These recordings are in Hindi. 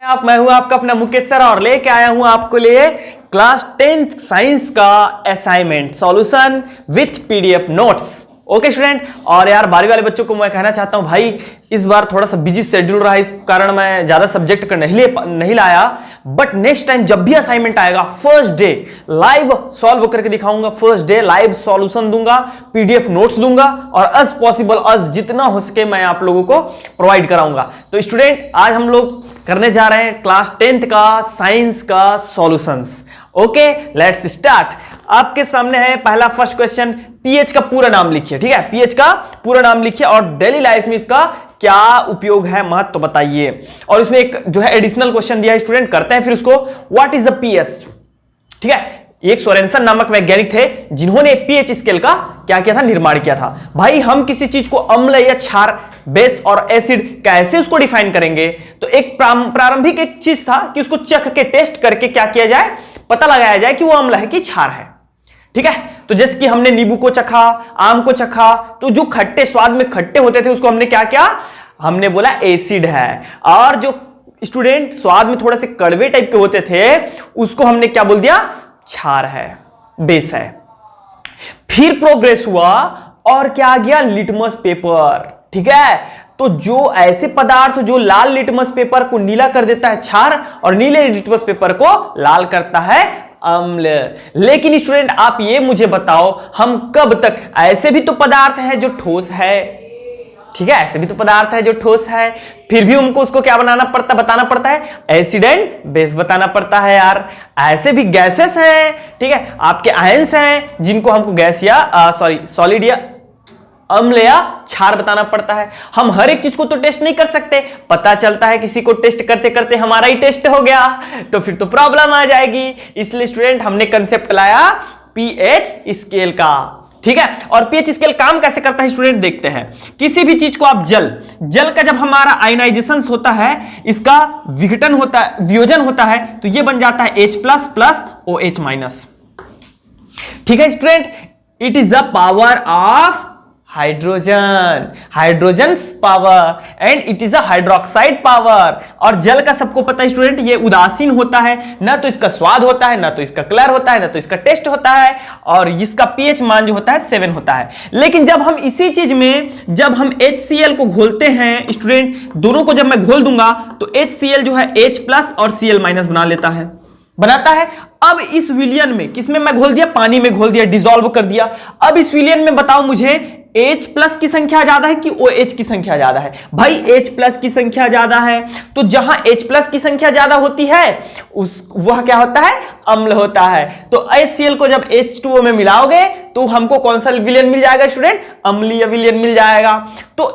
आप मैं हूं आपका अपना मुकेश सर और लेके आया हूं आपको लिए क्लास 10th साइंस का assignment solution with PDF notes. Okay student, और यार 12वीं वाले बच्चों को मैं कहना चाहता हूं भाई इस बार थोड़ा सा बिजी शेड्यूल रहा, इस कारण मैं ज्यादा सब्जेक्ट का नहीं लाया, बट नेक्स्ट टाइम जब भी असाइनमेंट आएगा फर्स्ट डे लाइव सॉल्व करके दिखाऊंगा, फर्स्ट डे लाइव सॉल्यूशन दूंगा, पीडीएफ नोट्स दूंगा और एज पॉसिबल एज जितना हो सके मैं आप लोगों को प्रोवाइड कराऊंगा। तो स्टूडेंट आज हम लोग करने जा रहे हैं क्लास 10th का साइंस का सॉल्यूशंस। Okay let's start. आपके सामने है पहला फर्स्ट क्वेश्चन, पीएच का पूरा नाम लिखिए। ठीक है, पीएच का पूरा नाम लिखिए और डेली लाइफ में इसका क्या उपयोग है महत्व तो बताइए। और इसमें एक जो है एडिशनल क्वेश्चन दिया है, स्टूडेंट करते हैं फिर उसको। What is the pH? ठीक है, एक सोरेनसन नामक वैज्ञानिक थे जिन्होंने पीएच स्केल का क्या किया था, निर्माण किया था। भाई हम किसी चीज को अम्ल या क्षार, बेस और एसिड कैसे उसको डिफाइन करेंगे? तो एक प्रारंभिक एक चीज था कि उसको चख के टेस्ट करके क्या किया जाए, पता लगाया जाए कि वो अम्ल है कि क्षार है। ठीक है, तो जैसे कि हमने नींबू को चखा, आम को चखा, तो जो खट्टे स्वाद में खट्टे होते थे उसको हमने क्या किया, हमने बोला एसिड है। और जो स्टूडेंट स्वाद में थोड़े से कड़वे टाइप के होते थे उसको हमने क्या बोल दिया, क्षार है, बेस है। फिर प्रोग्रेस हुआ और क्या आ गया, लिटमस पेपर। ठीक है, तो जो ऐसे पदार्थ जो लाल लिटमस पेपर को नीला कर देता है क्षार और नीले लिटमस पेपर को लाल करता है अम्ल। लेकिन स्टूडेंट आप ये मुझे बताओ, हम कब तक, ऐसे भी तो पदार्थ है जो ठोस है, ठीक है, ऐसे भी तो पदार्थ है जो ठोस है, फिर भी हमको उसको क्या बताना पड़ता है, एसिड एंड बेस बताना पड़ता है यार। ऐसे भी गैसेस हैं, ठीक है, आपके आयंस हैं जिनको हमको गैस या सॉलिड या अम्ल या क्षार बताना पड़ता है। हम हर एक चीज को तो टेस्ट नहीं कर सकते, पता चलता है किसी को टेस्ट करते करते हमारा ही टेस्ट हो गया तो फिर तो प्रॉब्लम आ जाएगी। इसलिए स्टूडेंट हमने कंसेप्ट लाया पीएच स्केल का। ठीक है, और पीएच स्केल काम कैसे करता है स्टूडेंट देखते हैं। किसी भी चीज को आप जल का जब हमारा आयोनाइजेशन होता है, इसका विघटन होता है, वियोजन होता है, तो ये बन जाता है H+ OH-। ठीक है student, it is the power of hydrogen power and it is a hydroxide power. और जल का सबको पता है स्टूडेंट ये उदासीन होता है, ना तो इसका स्वाद होता है, ना तो इसका कलर होता है, ना तो इसका टेस्ट होता है, और इसका पीएच मान जो होता है 7 होता है। लेकिन जब हम इसी चीज में जब हम HCl को घोलते हैं स्टूडेंट, दोनों को जब मैं घोल दूंगा तो HCl जो है H+ और Cl- बनाता है। अब इस विलियन में किसमें मैं घोल दिया, पानी में घोल दिया, डिसॉल्व कर दिया। अब इस विलियन में बताओ मुझे H+ की संख्या ज्यादा है कि OH की संख्या ज्यादा है? भाई H+ की संख्या ज्यादा है, तो जहां H+ की संख्या ज्यादा होती है वह क्या होता है, अम्ल होता है। तो HCl को जब H2O में मिलाओगे तो हमको कौन सा विलियन मिल जाएगा स्टूडेंट, अम्लीय विलियन मिल जाएगा। तो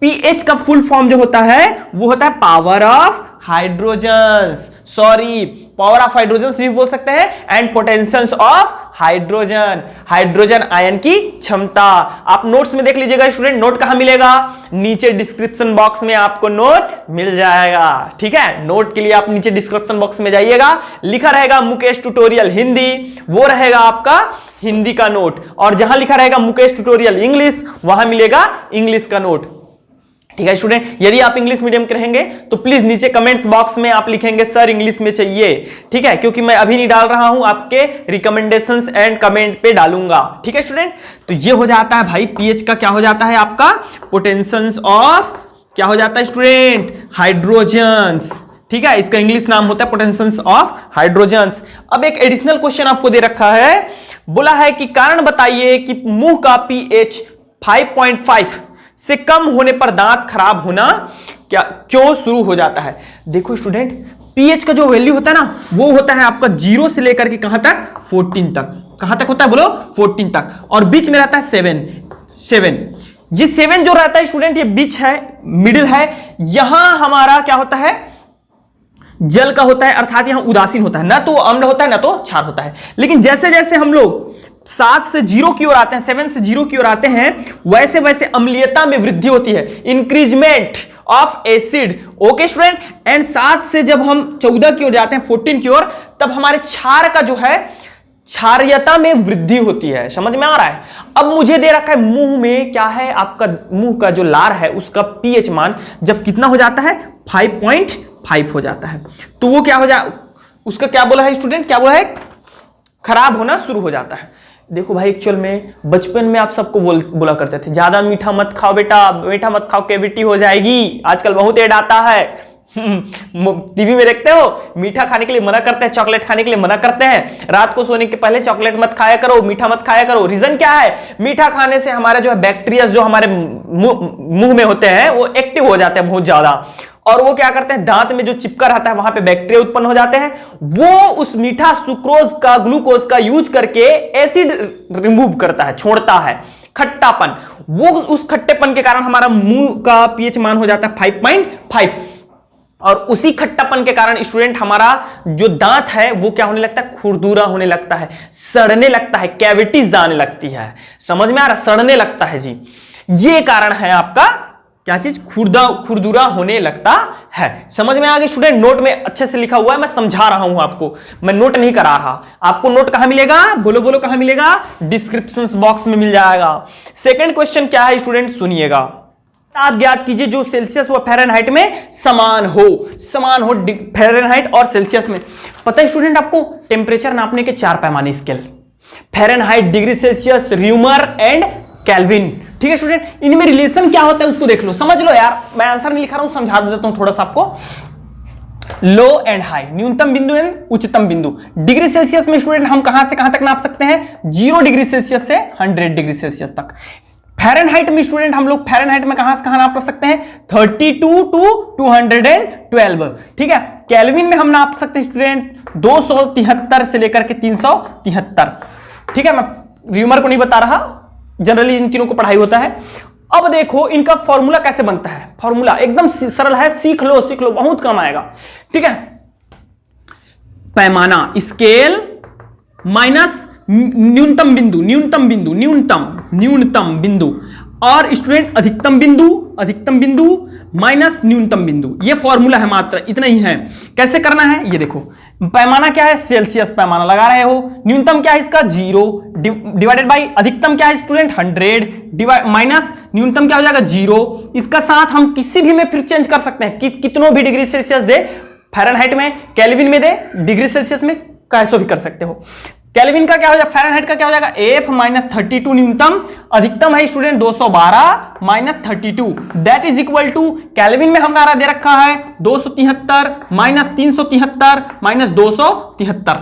पीएच का फुल फॉर्म जो होता है वो होता है power of hydrogens, power of hydrogens भी बोल सकते हैं, and potentials of hydrogen ion की क्षमता। आप नोट्स में देख लीजिएगा स्टूडेंट, नोट कहां मिलेगा, नीचे डिस्क्रिप्शन बॉक्स में आपको नोट मिल जाएगा। ठीक है, नोट के लिए आप नीचे डिस्क्रिप्शन बॉक्स में जाइएगा, लिखा रहेगा मुकेश ट्यूटोरियल हिंदी, वो रहेगा आपका हिंदी का नोट, और जहां लिखा रहेगा मुकेश ट्यूटोरियल इंग्लिश वहां मिलेगा इंग्लिश का नोट। ठीक है स्टूडेंट, यदि आप इंग्लिश मीडियम के रहेंगे तो प्लीज नीचे कमेंट्स बॉक्स में आप लिखेंगे सर इंग्लिश में चाहिए। ठीक है, क्योंकि मैं अभी नहीं डाल रहा हूं, आपके रिकमेंडेशंस एंड कमेंट पे डालूंगा। ठीक है स्टूडेंट, तो ये हो जाता है भाई पीएच का क्या हो जाता है आपका, पोटेंशियल्स ऑफ क्या हो जाता है स्टूडेंट, हाइड्रोजन्स। ठीक है, इसका इंग्लिश नाम होता है पोटेंशियल्स ऑफ हाइड्रोजन्स। अब एक एडिशनल क्वेश्चन आपको दे रखा है, बोला है कि कारण बताइए कि मुंह का पीएच 5.5 से कम होने पर दांत खराब होना क्यों शुरू हो जाता है। देखो स्टूडेंट, पीएच का जो वैल्यू होता है ना वो होता है आपका 0 से लेकर के कहां तक, 14 तक। कहां तक होता है बोलो, 14 तक, और बीच में रहता है 7। ये 7 जो रहता है स्टूडेंट, ये बीच है, मिडिल है, यहां हमारा क्या होता है, जल का होता है, अर्थात यहां उदासीन होता है, ना तो अम्ल होता है ना तो क्षार होता है। लेकिन जैसे जैसे हम लोग 7 से 0 की ओर आते हैं, 7 से 0 की ओर आते हैं, वैसे वैसे अम्लीयता में वृद्धि होती है, increment of acid. Okay student, and 7 से जब हम 14 की ओर जाते हैं, 14 की ओर, तब हमारे क्षार का जो है क्षारीयता में वृद्धि होती है। समझ में आ रहा है? अब मुझे दे रखा है मुंह में क्या है, आपका मुंह का जो लार है उसका पीएच मान जब कितना हो जाता है, 5.5 5 हो जाता है। तो वो क्या हो जाए, उसका क्या बोला है स्टूडेंट, क्या बोला है, खराब होना शुरू हो जाता है। देखो भाई एक्चुअल में बचपन में आप सबको बोला करते थे ज्यादा मीठा मत खाओ बेटा, मीठा मत खाओ कैविटी हो जाएगी। आजकल बहुत ऐड आता है टीवी में देखते हो, मीठा खाने के लिए मना करते हैं, चॉकलेट खाने के लिए मना करते हैं, रात को सोने के पहले चॉकलेट मत खाया करो, मीठा मत खाया करो। रीजन क्या है, मीठा खाने से हमारा जो है बैक्टीरिया जो हमारे मुंह में होते हैं वो एक्टिव हो जाते हैं बहुत ज्यादा, और वो क्या करते हैं, दांत में जो चिपका रहता है वहां पे बैक्टीरिया उत्पन्न हो जाते हैं। वो उस मीठा सुक्रोज का, ग्लूकोज का यूज करके एसिड रिमूव करता है, छोड़ता है, खट्टापन। वो उस खट्टेपन के कारण हमारा मुंह का पीएच मान हो जाता है 5.5, और उसी खट्टापन के कारण स्टूडेंट हमारा जो दांत है वो क्या होने लगता है, खुरदुरा होने लगता है, सड़ने लगता है, कैविटीज आने लगती है। समझ में आ रहा, सड़ने लगता है जी। ये कारण है आपका क्या चीज, खुरदुरा होने लगता है। समझ में आ गई स्टूडेंट, नोट में अच्छे से लिखा हुआ है, मैं समझा रहा हूं आपको, मैं नोट नहीं करा रहा। आपको नोट कहां मिलेगा, बोलो बोलो कहां मिलेगा, डिस्क्रिप्शन बॉक्स में मिल जाएगा। सेकंड क्वेश्चन क्या है स्टूडेंट, सुनिएगा। आप ज्ञात कीजिए जो सेल्सियस व फ़ारेनहाइट में समान हो फ़ारेनहाइट और सेल्सियस में। पता है स्टूडेंट आपको, टेम्परेचर नापने के 4 पैमाने scale, Fahrenheit, degree Celsius, rumour and kelvin. ठीक है स्टूडेंट, इनमें रिलेशन क्या होता है उसको देख लो, समझ लो यार, मैं आंसर नहीं लिखा रहा हूं, समझा देता हूं थोड़ा सा आपको। लो एंड हाई, न्यूनतम बिंदु एंड उच्चतम बिंदु। डिग्री सेल्सियस में स्टूडेंट हम कहां से कहां तक नाप सकते हैं, 0 डिग्री सेल्सियस से 100 डिग्री सेल्सियस तक। फ़ारेनहाइट में स्टूडेंट हम लोग फ़ारेनहाइट में कहां से कहां नाप सकते हैं, 32 टू 212। ठीक है, केल्विन में हम नाप सकते हैं स्टूडेंट 273 से लेकर के 373। ठीक है, मैं र्यूमर को नहीं बता रहा, जनरली इन तीनों को पढ़ाई होता है। अब देखो इनका फॉर्मूला कैसे बनता है, फॉर्मूला एकदम सरल है, सीख लो बहुत कम आएगा। ठीक है, पैमाना स्केल माइनस न्यूनतम बिंदु और स्टूडेंट अधिकतम बिंदु माइनस न्यूनतम बिंदु। ये फॉर्मूला है, मात्र इतना ही है। कैसे करना है ये देखो, पैमाना क्या है, सेल्सियस पैमाना लगा रहे हो, न्यूनतम क्या है इसका 0 डिवाइडेड बाई अधिकतम क्या है स्टूडेंट 100 माइनस न्यूनतम क्या हो जाएगा 0। इसका साथ हम किसी भी में फिर चेंज कर सकते हैं कि कितनों भी डिग्री सेल्सियस दे, फ़ारेनहाइट में, केल्विन में दे, डिग्री सेल्सियस में कैसे भी कर सकते हो। केल्विन का क्या हो जाएगा, फ़ारेनहाइट का क्या हो जाएगा, F माइनस 32 न्यूनतम, अधिकतम है student 212 minus 32, that is equal to, Kelvin में हमारा दे रखा है 273 माइनस 373 माइनस 273,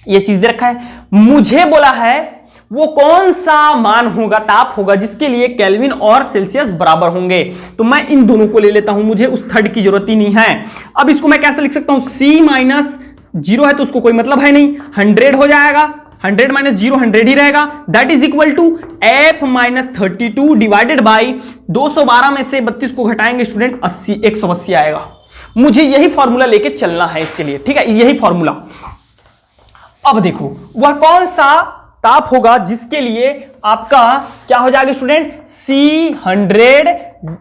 ये चीज दे रखा है। मुझे बोला है वो कौन सा मान होगा, ताप होगा, जिसके लिए केल्विन और सेल्सियस बराबर होंगे। तो मैं इन दोनों को ले लेता हूं, मुझे उस थर्ड की जरूरत ही नहीं है। अब इसको मैं कैसे लिख सकता हूं, C माइनस 0 है तो उसको कोई मतलब है नहीं, 100 हो जाएगा, 100 माइनस 0 100 ही रहेगा, that is equal to F minus 32 divided by 212 में से 32 को घटाएंगे स्टूडेंट 80, 180 आएगा। मुझे यही फॉर्मूला लेके चलना है इसके लिए, ठीक है, यही फॉर्मूला। अब देखो वह कौन सा ताप होगा जिसके लिए आपका क्या हो जाएगा student, C100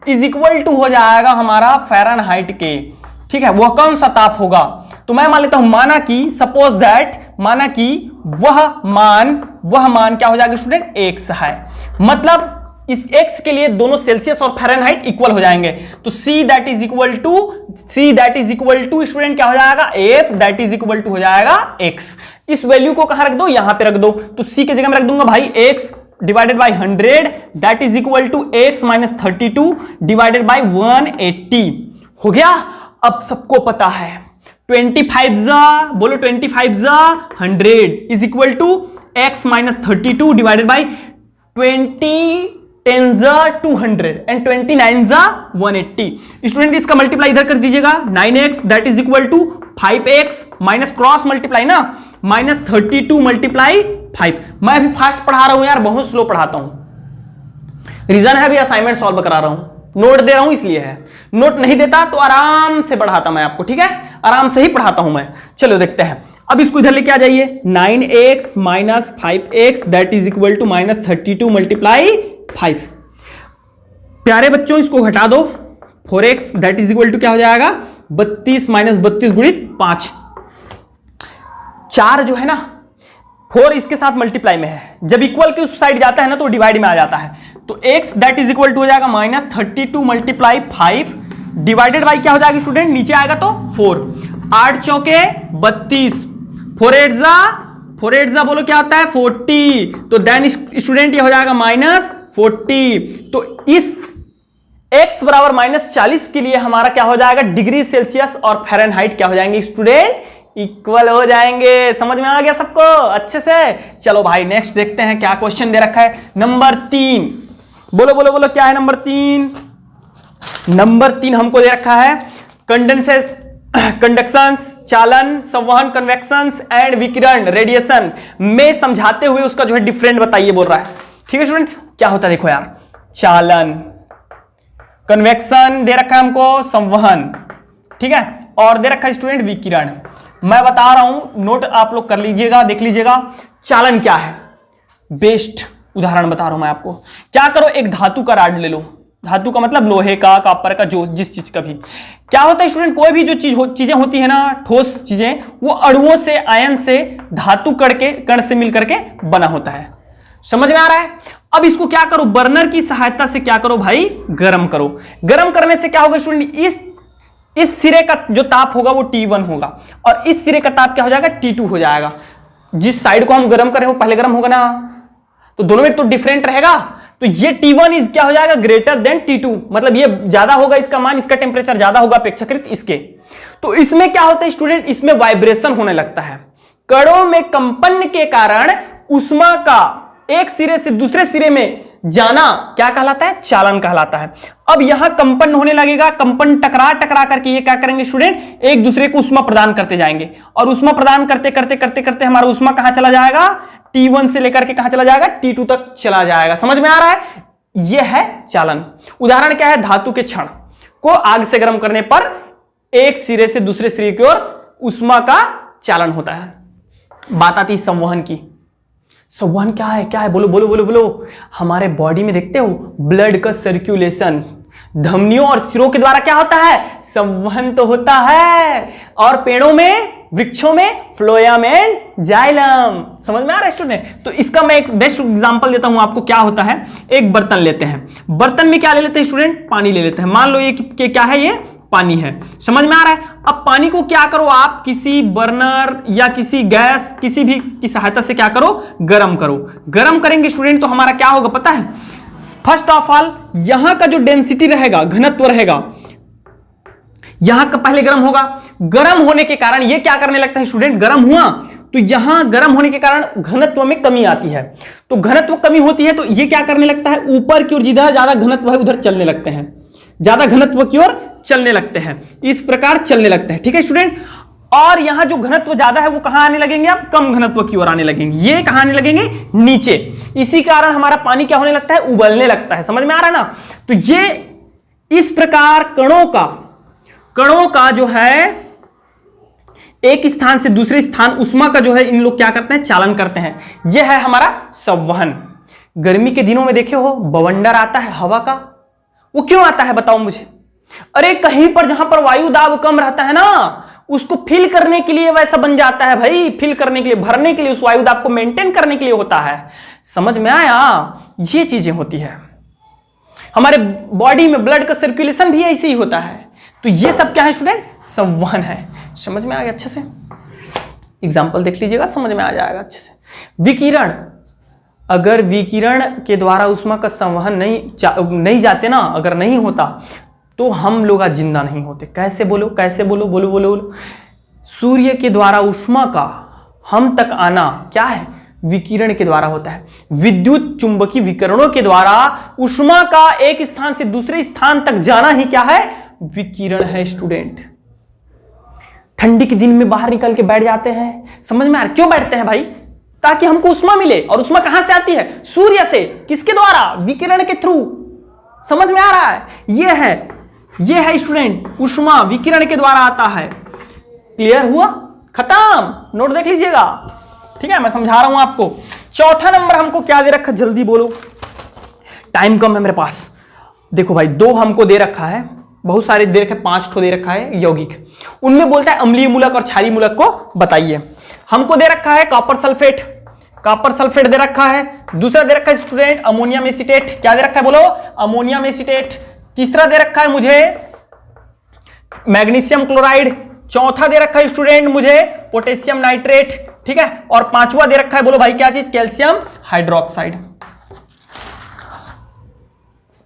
is equal to हो जाएगा हमारा फ़ारेनहाइट के। ठीक है, वह कौन सा ताप होगा, तो मैं मान लेता हूं, माना कि सपोज दैट, माना कि वह मान क्या हो जाएगा स्टूडेंट, x है। मतलब इस x के लिए दोनों सेल्सियस और फ़ारेनहाइट इक्वल हो जाएंगे, तो C that is equal to student क्या हो जाएगा, F that is equal to हो जाएगा x। इस वैल्यू को कहां रख दो, यहां पे रख दो, तो C की जगह में रख दूंगा भाई x divided by 100 that is equal to x minus 32 divided by 180 हो गया। अब सबको पता है 25 जा, बोलो 25 जा 100 is equal to x minus 32 divided by 20 10 जा 200 एंड 29 जा 180। स्टूडेंट इसका मल्टीप्लाई इधर कर दीजिएगा, 9x that is equal to 5x minus cross multiply ना, माइनस 32 मल्टीप्लाई 5। मैं अभी फास्ट पढ़ा रहा हूं यार, बहुत स्लो पढ़ाता हूं, रीजन है अभी असाइनमेंट सॉल्व करा रहा हूं, नोट दे रहा हूं इसलिए है। नोट नहीं देता तो आराम से पढ़ाता मैं आपको, ठीक है, आराम से ही पढ़ाता हूं मैं। चलो देखते हैं, अब इसको इधर लेके आ जाइए, 9x minus 5x that is equal to minus 32 multiply 5। प्यारे बच्चों इसको घटा दो, 4x that is equal to क्या हो जाएगा, 32 माइनस 32 गुणित 5। 4 जो है ना 4 इसके साथ मल्टीप्लाई में है, जब इक्वल के उस साइड जाता है ना तो डिवाइड में आ जाता है, तो x that is equal to हो जाएगा माइनस 32 मल्टीप्लाई 5 डिवाइडेड बाई क्या हो जाएगा स्टूडेंट, नीचे आएगा तो 4, 8 चौके 32, 4 8 जा बोलो क्या होता है 40, तो देन स्टूडेंट ये हो जाएगा -40। तो इस x बराबर -40 के लिए हमारा क्या हो जाएगा, डिग्री सेल्सियस और फ़ारेनहाइट क्या हो जाएंगे स्टूडेंट, इक्वल हो जाएंगे। समझ में आ गया सबको अच्छे से। चलो भाई नेक्स्ट देखते हैं क्या क्वेश्चन दे रखा है। नंबर 3 बोलो बोलो बोलो क्या है नंबर 3? नंबर 3 हमको दे रखा है कंडेंसेस, कंडक्शंस, चालन, संवहन, कन्वेक्शंस एंड विकिरण, रेडिएशन में समझाते हुए उसका जो है डिफरेंट बताइए बोल रहा है। ठीक है स्टूडेंट, क्या होता है देखो यार, चालन, कन्वेक्शन दे रखा है हमको, संवहन, ठीक है, और दे रखा है स्टूडेंट विकिरण। मैं बता रहा हूं, नोट आप लोग कर लीजिएगा, देख लीजिएगा। चालन क्या है, बेस्ट उदाहरण बता रहा हूं मैं आपको। क्या करो, एक धातु का रॉड ले लो, धातु का मतलब लोहे का, कॉपर का, जो जिस चीज का भी। क्या होता है स्टूडेंट, कोई भी जो चीजें होती है ना, ठोस चीजें, वो अणुओं से, आयन से, धातु कण से मिलकर के बना होता है। समझ में आ रहा है? अब इसको क्या करो, बर्नर की सहायता से क्या करो भाई, गर्म करो। गर्म करने से क्या होगा स्टूडेंट, इस सिरे का जो ताप होगा वो T1 होगा और इस सिरे का ताप क्या हो जाएगा, T2 हो जाएगा। जिस साइड को हम गर्म कर रहे हो पहले गर्म होगा ना, तो दोनों में तो डिफरेंट रहेगा। तो ये T1 इज क्या हो जाएगा, ग्रेटर देन T2, मतलब ये ज्यादा होगा इसका मान, इसका टेम्परेचर ज्यादा होगा अपेक्षाकृत इसके। तो इसमें क्या होता है स्टूडेंट, इसमें वाइब्रेशन होने लगता है। कणों में कंपन के कारण उष्मा का एक सिरे से दूसरे सिरे में जाना क्या कहलाता है, चालन कहलाता है। अब यहां कंपन होने लगेगा, कंपन टकरा टकरा करके ये क्या करेंगे स्टूडेंट, एक दूसरे को उष्मा प्रदान करते जाएंगे और उष्मा प्रदान करते करते करते करते हमारा उष्मा कहां चला जाएगा, T1 से लेकर के कहां चला जाएगा, T2 तक चला जाएगा। समझ में आ रहा है? यह है चालन। उदाहरण क्या है, धातु के क्षण को आग से गर्म करने पर एक सिरे से दूसरे सिरे की ओर उष्मा का चालन होता है। बात आती है संवहन की। संवहन क्या है, क्या है, बोलो बोलो बोलो बोलो। हमारे बॉडी में देखते हो ब्लड का सर्कुलेशन धमनियों और सिरों के द्वारा क्या होता है, संवहन तो होता है। और पेड़ों में, वृक्षों में फ्लोएम एंड जाइलम। समझ में आ रहा है स्टूडेंट? तो इसका मैं एक बेस्ट एग्जांपल देता हूं आपको। क्या होता है, एक बर्तन लेते हैं, बर्तन में क्या ले लेते हैं स्टूडेंट, पानी ले लेते हैं। मान लो ये क्या है, ये पानी है। समझ में आ रहा है? अब पानी को क्या करो आप, किसी बर्नर या किसी गैस, किसी भी की सहायता से क्या करो, गर्म करो। गर्म करेंगे स्टूडेंट तो हमारा क्या होगा पता है, फर्स्ट ऑफ ऑल यहां का जो डेंसिटी रहेगा, घनत्व रहेगा, यहां का पहले गर्म होगा। गर्म होने के कारण ये क्या करने लगता है स्टूडेंट, गर्म हुआ तो यहां गर्म होने के कारण घनत्व में कमी आती है। तो घनत्व कमी होती है तो ये क्या करने लगता है, ऊपर की ओर जिधर ज्यादा घनत्व है उधर चलने लगते हैं, ज्यादा घनत्व की ओर चलने लगते हैं, इस प्रकार चलने लगते हैं। ठीक है स्टूडेंट? और यहां जो घनत्व ज्यादा है वो कहां आने लगेंगे, आप कम घनत्व की ओर आने लगेंगे। ये कहां आने लगेंगे, नीचे। इसी कारण हमारा पानी क्या होने लगता है, उबलने लगता है। समझ में आ रहा है ना? तो ये इस प्रकार कणों का जो है एक स्थान से दूसरे स्थान उष्मा का जो है इन लोग क्या करते हैं, चालन करते हैं। यह है हमारा संवहन। गर्मी के दिनों में देखे हो बवंडर आता है हवा का, वो क्यों आता है बताओ मुझे? अरे कहीं पर जहां पर वायु दाब कम रहता है ना, उसको फिल करने के लिए वैसा बन जाता है भाई, फिल करने के लिए, भरने के लिए, उस वायु दाब को मेंटेन करने के लिए होता है। समझ में आया? ये चीजें होती है। हमारे बॉडी में ब्लड का सर्कुलेशन भी ऐसे ही होता है। तो ये सब क्या है स्टूडेंट, संवहन है। समझ में आ गया अच्छे से? एग्जाम्पल देख लीजिएगा, समझ में आ जाएगा अच्छे से। विकिरण, अगर विकिरण के द्वारा उष्मा का संवहन नहीं जाते ना, अगर नहीं होता तो हम लोग आज जिंदा नहीं होते। कैसे बोलो, कैसे बोलो, बोलो बोलो बोलो। सूर्य के द्वारा उष्मा का हम तक आना क्या है, विकिरण के द्वारा होता है। विद्युत चुंबकीय विकिरणों के द्वारा उष्मा का एक स्थान से दूसरे स्थान तक जाना ही क्या है, विकिरण है स्टूडेंट। ठंडी के दिन में बाहर निकल के बैठ जाते हैं, समझ में आ रहा है क्यों बैठते हैं भाई, ताकि हमको उष्मा मिले। और उष्मा कहां से आती है, सूर्य से। किसके द्वारा, विकिरण के थ्रू। समझ में आ रहा है? ये है स्टूडेंट, उष्मा विकिरण के द्वारा आता है। क्लियर हुआ? खत्म। नोट देख लीजिएगा, ठीक है? मैं समझा रहा हूं आपको। चौथा नंबर हमको क्या दे रखा, जल्दी बोलो, टाइम कम है मेरे पास। देखो भाई, 2 हमको दे रखा है, बहुत सारे दे रखे, 5 ठो दे रखा है यौगिक। उनमें बोलता है अम्लीय मूलक और क्षारीय मूलक को बताइए। हमको दे रखा है कॉपर सल्फेट, कॉपर सल्फेट दे रखा है। दूसरा दे रखा है स्टूडेंट अमोनियम एसीटेट। क्या दे रखा है बोलो, अमोनियम एसीटेट। तीसरा दे रखा है मुझे मैग्नीशियम क्लोराइड, चौथा दे रखा है स्टूडेंट मुझे पोटेशियम नाइट्रेट, ठीक है, और पांचवा दे रखा है, बोलो भाई क्या चीज, कैल्शियम हाइड्रोक्साइड।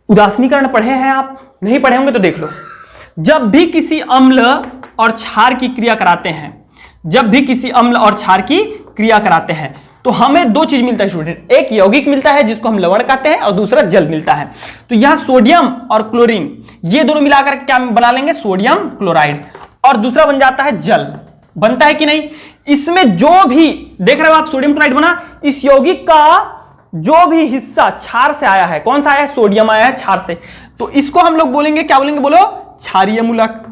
उदासीनीकरण पढ़े हैं आप? नहीं पढ़े होंगे तो देख लो। जब भी किसी अम्ल और क्षार की क्रिया कराते हैं, जब भी किसी अम्ल और क्षार की क्रिया कराते हैं तो हमें दो चीज मिलता है स्टूडेंट, एक यौगिक मिलता है जिसको हम लवण कहते हैं और दूसरा जल मिलता है। तो यहां सोडियम और क्लोरीन ये दोनों मिलाकर क्या बना लेंगे, सोडियम क्लोराइड, और दूसरा बन जाता है जल। बनता है कि नहीं? इसमें जो भी देख रहे हो आप सोडियम क्लोराइड बना, इस यौगिक का जो भी हिस्सा क्षार से आया है, कौन सा आया है, सोडियम आया है क्षार से, तो इसको हम लोग बोलेंगे, क्या बोलेंगे, बोलो क्षारीय मूलक,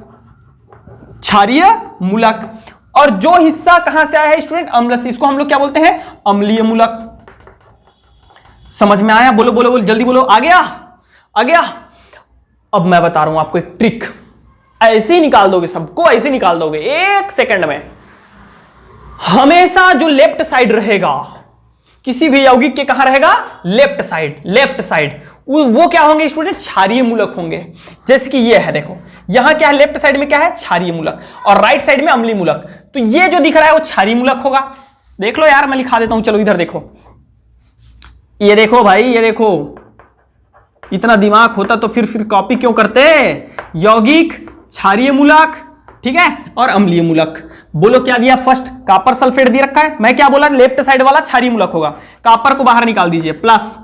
क्षारीय मूलक। और जो हिस्सा कहां से आया है स्टूडेंट, अम्ल से, इसको हम लोग क्या बोलते हैं, अम्लीय मूलक। समझ में आया? बोलो बोलो बोलो, जल्दी बोलो, आ गया आ गया। अब मैं बता रहा हूं आपको एक ट्रिक, ऐसे ही निकाल दोगे, सबको ऐसे निकाल दोगे एक सेकंड में। हमेशा जो लेफ्ट साइड रहेगा किसी भी यौगिक के, कहां रहेगा, लेफ्ट साइड, लेफ्ट साइड, वो क्या होंगे स्टूडेंट, क्षारीय मूलक होंगे। जैसे कि ये है, देखो यहां क्या है, लेफ्ट साइड में क्या है, क्षारीय मूलक, और राइट साइड में अम्लीय मूलक। तो ये जो दिख रहा है वो क्षारीय मूलक होगा। देख लो यार, मैं लिखा देता हूं, चलो इधर देखो, ये देखो भाई, ये देखो, इतना दिमाग होता तो फिर कॉपी क्यों करते, यौगिक, क्षारीय मूलक, ठीक है, और अम्लीय मूलक। बोलो क्या दिया, फर्स्ट कॉपर सल्फेट दे रखा है, मैं क्या बोला, लेफ्ट साइड वाला क्षारीय मूलक होगा, कॉपर को बाहर निकाल दीजिए, प्लस,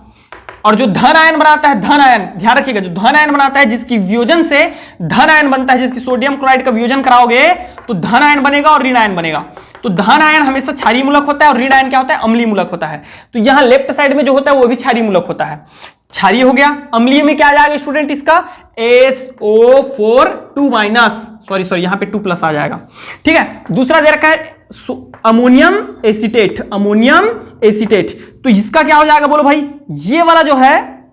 और जो धन आयन बनाता है, धन आयन, ध्यान रखिएगा, जो धन आयन बनाता है, जिसकी वियोजन से धन आयन बनता है, जिसकी सोडियम क्लोराइड का वियोजन कराओगे तो धन आयन बनेगा और ऋण आयन बनेगा। तो धन आयन हमेशा क्षारीय मूलक होता है और ऋण आयन क्या होता है, अम्लीय मूलक होता है। तो यहां लेफ्ट साइड में जो होता है वो भी क्षारीय मूलक होता है। क्षारीय हो गया। अम्लीय में क्या आ जाएगा स्टूडेंट, इसका SO4 2- सॉरी यहां पे 2+ आ जाएगा, ठीक है। दूसरा दे रखा है अमोनियम एसीटेट, अमोनियम एसीटेट, तो इसका क्या हो जाएगा, बोलो भाई, ये वाला जो है,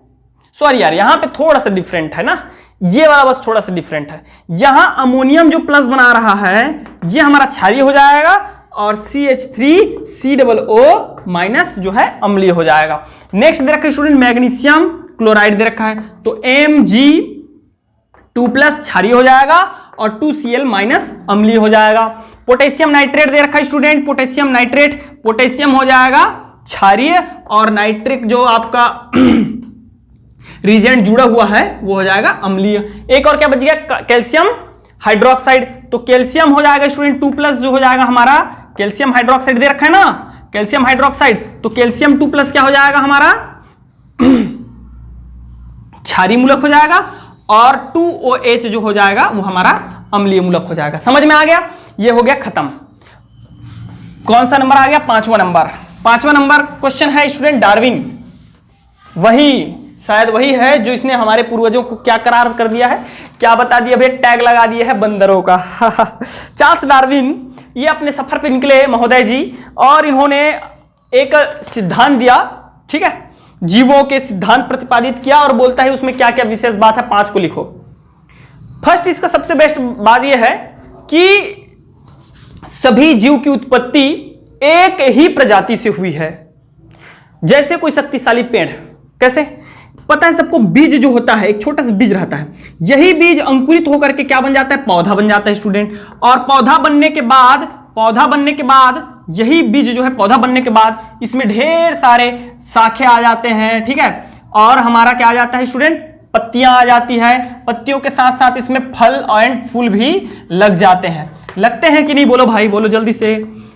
सॉरी यार यहां पे थोड़ा सा डिफरेंट है ना, ये वाला बस थोड़ा सा डिफरेंट है। यहां अमोनियम जो प्लस बना रहा है ये हमारा क्षारीय हो जाएगा, और CH3COO- जो है अम्लीय हो जाएगा। नेक्स्ट दे रखा है स्टूडेंट मैग्नीशियम क्लोराइड दे रखा है, तो Mg2+ क्षारीय हो जाएगा और 2Cl- अम्लीय हो जाएगा। पोटेशियम नाइट्रेट दे रखा है स्टूडेंट, पोटेशियम नाइट्रेट, पोटेशियम हो जाएगा क्षारीय और नाइट्रिक जो आपका रीजेंट जुड़ा हुआ है वो हो जाएगा अम्लीय। एक और क्या बच गया, कैल्शियम हाइड्रोक्साइड, तो कैल्शियम हो जाएगा स्टूडेंट 2+ जो हो जाएगा हमारा, कैल्शियम हाइड्रोक्साइड दे रखा है ना, कैल्शियम हाइड्रोक्साइड, तो कैल्शियम 2+ क्या हो जाएगा हमारा, क्षारीय मूलक हो जाएगा, और 2OH जो हो जाएगा वो हमारा अम्लीय मूलक हो जाएगा। समझ में आ गया? ये हो गया खत्म। कौन सा नंबर आ गया, 5वां नंबर। 5वां नंबर क्वेश्चन है स्टूडेंट डार्विन, वही शायद वही है जो इसने हमारे पूर्वजों को क्या करार कर दिया है, क्या बता दिया भैया, टैग लगा दिया है बंदरों का। चार्ल्स डार्विन ये अपने सफर पे निकले महोदय जी, और इन्होंने एक सिद्धांत दिया, ठीक है, जीवों के सिद्धांत प्रतिपादित किया, और बोलता है उसमें क्या क्या विशेष बात है, 5 को लिखो। फर्स्ट इसका सबसे बेस्ट बात यह है कि सभी जीव की उत्पत्ति एक ही प्रजाति से हुई है। जैसे कोई शक्तिशाली पेड़, कैसे पता है सबको, बीज जो होता है एक छोटा सा बीज रहता है, यही बीज अंकुरित होकर के क्या बन जाता है, पौधा बन जाता है स्टूडेंट, और पौधा बनने के बाद यही बीज जो है पौधा बनने के बाद इसमें ढेर सारे शाखे आ जाते हैं, ठीक है, और हमारा क्या आ जाता है स्टूडेंट, पत्तियां आ जाती है, पत्तियों के साथ साथ इसमें फल एंड फूल भी लग जाते हैं। लगते हैं कि नहीं, बोलो भाई, बोलो जल्दी से,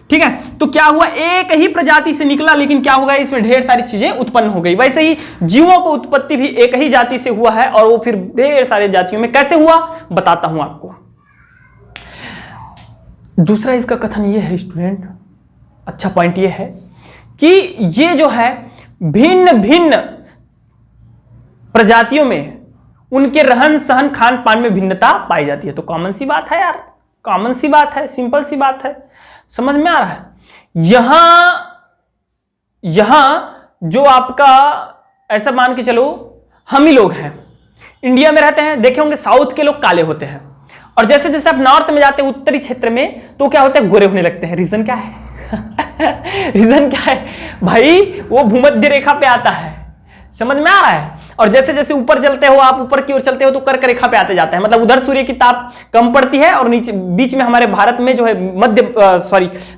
ठीक है। तो क्या हुआ, एक ही प्रजाति से निकला, लेकिन क्या होगा, इसमें ढेर सारी चीजें उत्पन्न हो गई। वैसे ही जीवों को उत्पत्ति भी एक ही जाति से हुआ है, और वो फिर ढेर सारी जातियों में कैसे हुआ बताता हूं आपको। दूसरा इसका कथन ये है स्टूडेंट, अच्छा पॉइंट ये है कि ये जो है भिन्न भिन्न प्रजातियों में उनके रहन सहन खान पान में भिन्नता पाई जाती है। तो कॉमन सी बात है यार, कॉमन सी बात है, सिंपल सी बात है, समझ में आ रहा है। यहां जो आपका ऐसा मान के चलो, हम ही लोग हैं, इंडिया में रहते हैं, देखे होंगे साउथ के लोग काले होते हैं, और जैसे जैसे आप नॉर्थ में जाते हैं, उत्तरी क्षेत्र में, तो क्या होते हैं, गोरे होने लगते हैं। रीजन क्या है? रीजन क्या है भाई, वो भूमध्य रेखा पे आता है, समझ में आ रहा है। और जैसे जैसे ऊपर चलते हो, आप ऊपर की ओर चलते हो तो कर्क रेखा पे आते जाते हैं, मतलब उधर सूर्य की ताप कम पड़ती है और नीचे बीच में हमारे भारत में जो है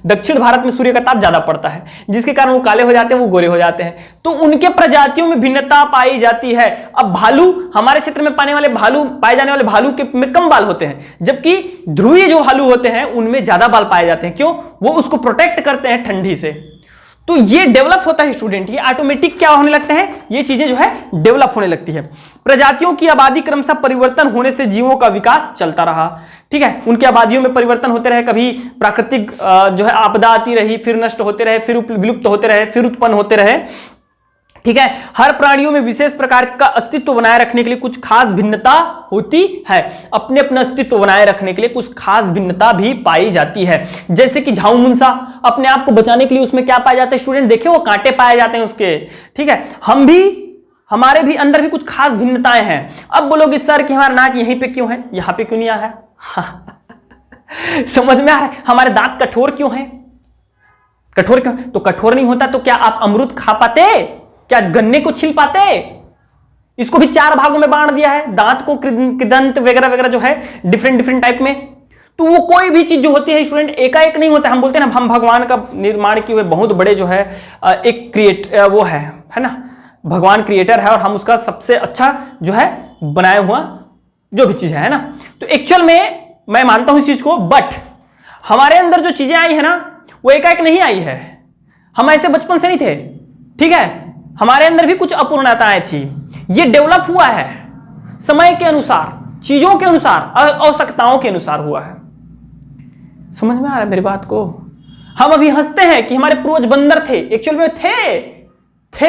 दक्षिण भारत में सूर्य का ताप ज्यादा पड़ता है, जिसके कारण वो काले हो जाते हैं, वो गोरे हो जाते हैं। तो उनके प्रजातियों में भिन्नता पाई जाती है। अब भालू, हमारे क्षेत्र में पाए जाने वाले भालू के में कम बाल होते हैं, जबकि ध्रुवीय जो भालू होते हैं उनमें ज्यादा बाल पाए जाते हैं। क्यों? वो उसको प्रोटेक्ट करते हैं ठंडी से। तो ये डेवलप होता है स्टूडेंट, ये ऑटोमेटिक क्या होने लगते हैं, ये चीजें जो है डेवलप होने लगती है। प्रजातियों की आबादी क्रमशः परिवर्तन होने से जीवों का विकास चलता रहा। ठीक है, उनकी आबादियों में परिवर्तन होते रहे, कभी प्राकृतिक जो है आपदा आती रही, फिर नष्ट होते रहे, फिर विलुप्त होते रहे, फिर उत्पन्न होते रहे। ठीक है, हर प्राणियों में विशेष प्रकार का अस्तित्व बनाए रखने के लिए कुछ खास भिन्नता होती है। अपने अपना अस्तित्व बनाए रखने के लिए कुछ खास भिन्नता भी पाई जाती है। जैसे कि झाऊ मुंसा अपने आप को बचाने के लिए उसमें क्या पाए जाते हैं स्टूडेंट, देखिए वो कांटे पाए जाते हैं उसके। ठीक है, हमारे भी अंदर भी कुछ खास भिन्नताएं हैं। अब बोलोगे सर कि हमारा नाक यहीं पे क्यों है, यहां पे क्यों नहीं आया है? समझ में आ रहा है? हमारे दांत कठोर क्यों है? कठोर क्यों? तो कठोर नहीं होता तो क्या आप अमरूद खा पाते? क्या गन्ने को छिल पाते? इसको भी 4 भागों में बांट दिया है, दांत को, कृदंत वगैरह वगैरह जो है डिफरेंट टाइप में। तो वो कोई भी चीज जो होती है स्टूडेंट एकाएक नहीं होता। हम बोलते हैं ना, हम भगवान का निर्माण किए हुए बहुत बड़े जो है एक वो है ना, भगवान क्रिएटर है और हम उसका सबसे अच्छा जो है बनाया हुआ जो भी चीज है ना। तो एक्चुअल में मैं मानता हूं इस चीज को, बट हमारे अंदर जो चीजें आई है ना वो एकाएक नहीं आई है। हम ऐसे बचपन से नहीं थे। ठीक है, हमारे अंदर भी कुछ अपूर्णताएं थी। ये डेवलप हुआ है समय के अनुसार, चीजों के अनुसार, आवश्यकताओं के अनुसार हुआ है। समझ में आ रहा है मेरी बात को? हम अभी हंसते हैं कि हमारे पूर्वज बंदर थे, एक्चुअल में थे।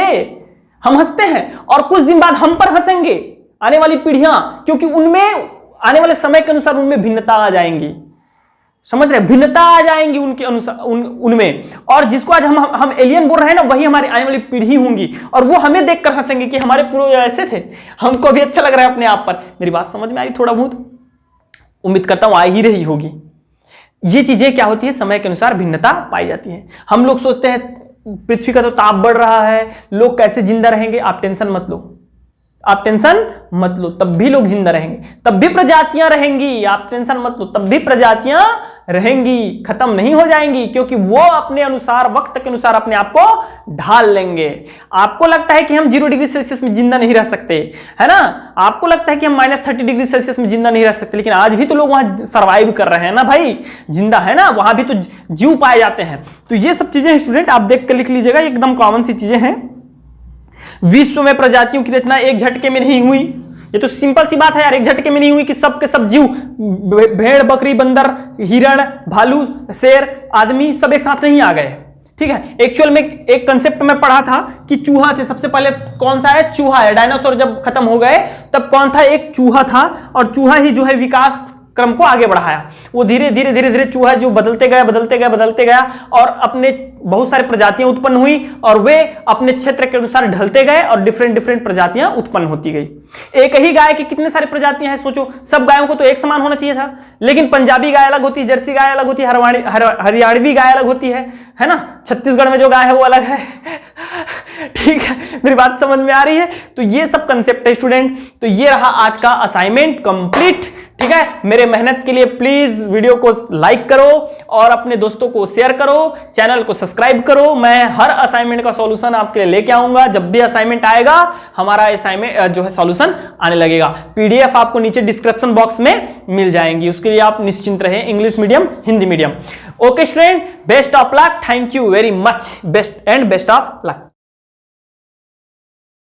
हम हंसते हैं और कुछ दिन बाद हम पर हंसेंगे आने वाली पीढ़ियां, क्योंकि उनमें आने वाले समय के अनुसार उनमें भिन्नता आ जाएंगी। समझ रहे? भिन्नता आ जाएंगी उनके अनुसार उनमें। और जिसको आज हम एलियन बोल रहे हैं ना, वही हमारी आने वाली पीढ़ी होंगी और वो हमें देखकर हंसेंगे कि हमारे पूर्वज ऐसे थे। हमको भी अच्छा लग रहा है अपने आप पर। मेरी बात समझ में आई थोड़ा बहुत? उम्मीद करता हूं आ ही रही होगी। ये चीजें क्या होती है, समय के अनुसार भिन्नता पाई जाती है। हम लोग सोचते हैं पृथ्वी का तो ताप बढ़ रहा है, लोग कैसे जिंदा रहेंगे? आप टेंशन मत लो, आप टेंशन मत लो, तब भी लोग जिंदा रहेंगे, तब भी प्रजातियां रहेंगी। आप टेंशन मत लो, तब भी प्रजातियां रहेंगी, खत्म नहीं हो जाएंगी, क्योंकि वो अपने अनुसार, वक्त के अनुसार अपने आप को ढाल लेंगे। आपको लगता है कि हम 0 डिग्री सेल्सियस में जिंदा नहीं रह सकते, है ना? आपको लगता है कि हम -30 डिग्री सेल्सियस में जिंदा नहीं रह सकते, लेकिन आज भी तो लोग वहां सर्वाइव कर रहे हैं ना भाई, जिंदा है ना, वहां भी तो जीव पाए जाते हैं। तो ये सब चीजें स्टूडेंट आप देख कर लिख लीजिएगा, एकदम कॉमन सी चीजें हैं। विश्व में प्रजातियों की रचना एक झटके में नहीं हुई। ये तो सिंपल सी बात है यार, एक झटके में नहीं हुई कि सब के सब जीव, भेड़, बकरी, बंदर, हिरण, भालू, शेर, आदमी सब एक साथ नहीं आ गए। ठीक है, एक्चुअल में एक कंसेप्ट में पढ़ा था कि चूहा थे सबसे पहले। कौन सा है? चूहा है। डायनासोर जब खत्म हो गए तब कौन था? एक चूहा था, और चूहा ही जो है विकास क्रम को आगे बढ़ाया। वो धीरे धीरे चूहा जो बदलते गया और अपने बहुत सारी प्रजातियां उत्पन्न हुई और वे अपने क्षेत्र के अनुसार ढलते गए और डिफरेंट प्रजातियां उत्पन्न होती गई। एक ही गाय की कितने सारी प्रजातियां हैं सोचो। सब गायों को तो एक समान होना चाहिए था, लेकिन पंजाबी गाय अलग होती है, जर्सी गाय अलग होती है, हरियाणवी गाय अलग होती है ना? छत्तीसगढ़ में जो गाय है वो अलग है। ठीक है, मेरी बात समझ में आ रही है? तो ये सब कंसेप्ट है स्टूडेंट। तो ये रहा आज का असाइनमेंट कंप्लीट। ठीक है, मेरे मेहनत के लिए प्लीज वीडियो को लाइक करो और अपने दोस्तों को शेयर करो, चैनल को सब्सक्राइब करो। मैं हर असाइनमेंट का सॉल्यूशन आपके लिए लेके आऊंगा। जब भी असाइनमेंट आएगा हमारा असाइनमेंट जो है सॉल्यूशन आने लगेगा। पीडीएफ आपको नीचे डिस्क्रिप्शन बॉक्स में मिल जाएंगी, उसके लिए आप निश्चिंत रहें। English medium, Hindi medium. Okay student, best of luck. Thank you very much. Best of luck.